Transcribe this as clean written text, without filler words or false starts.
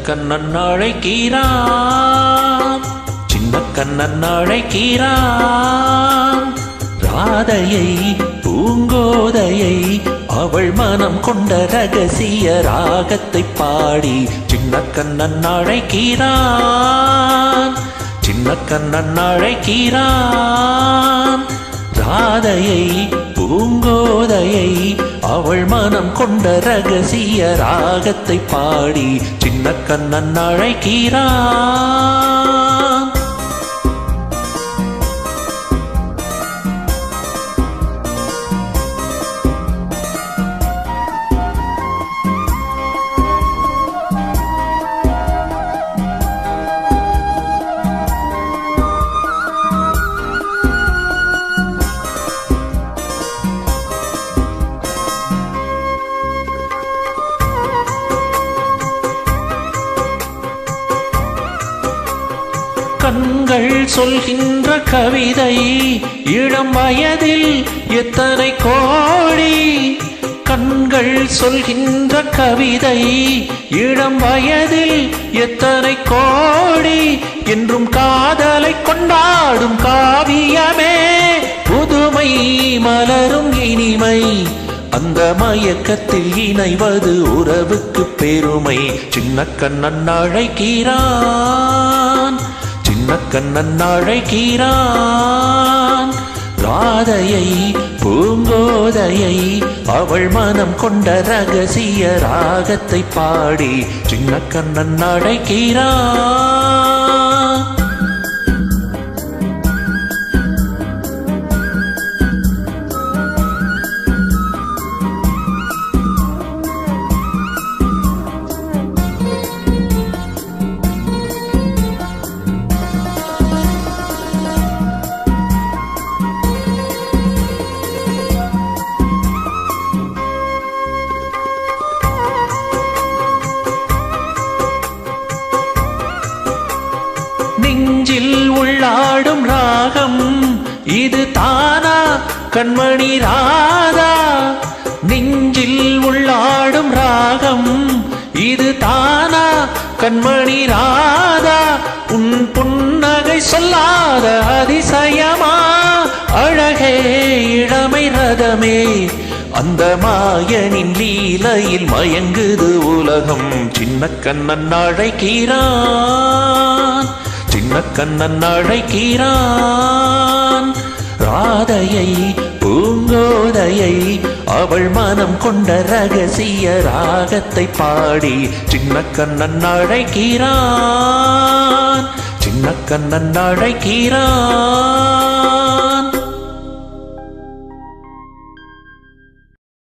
கண்ணன் அழைக்கிறான், சின்ன கண்ணன் அழைக்கிறான். ராதையை பூங்கோதையை அவள் மனம் கொண்ட ரகசிய ராகத்தை பாடி சின்ன கண்ணன் அழைக்கிறான், சின்ன கண்ணன் அழைக்கிறான். ராதையை பூங்கோதையை அவள் மனம் கொண்ட ரகசிய ராகத்தை பாடி சின்ன கண்ணன் அழைக்கிறான். கண்கள் சொல்கின்ற கவிதை இளம் வயதில் எத்தனை கோடி. கண்கள் சொல்கின்ற கவிதை இளம் வயதில் எத்தனை கோடி. என்றும் காதலை கொண்டாடும் காவியமே புதுமை மலரும் இனிமை. அந்த மயக்கத்தில் இணைவது உறவுக்கு பெருமை. சின்ன கண்ணன் அழைக்கிறான், சின்ன கண்ணன் அழைக்கிறான். ராதையை பூங்கோதையை அவள் மனம் கொண்ட ரகசிய ராகத்தை பாடி சின்ன கண்ணன் அழைக்கிறான். நெஞ்சில் உள்ளாடும் ராகம் இது தானா கண்மணி ராதா. நெஞ்சில் உள்ளாடும் ராகம் இது தானா கண்மணி ராதா. உன் புன்னகை சொல்லாத அதிசயமா அழகே இளமை ரதமே. அந்த மாயனின் லீலையில் மயங்குது உலகம். சின்ன கண்ணன் அழைக்கிறான், சின்ன கண்ணன் அழைக்கிறான். ராதையை பூங்கோதையை அவள் மனம் கொண்ட ரகசிய ராகத்தை பாடி சின்ன கண்ணன் அழைக்கிறான், சின்ன கண்ணன் அழைக்கிறான்.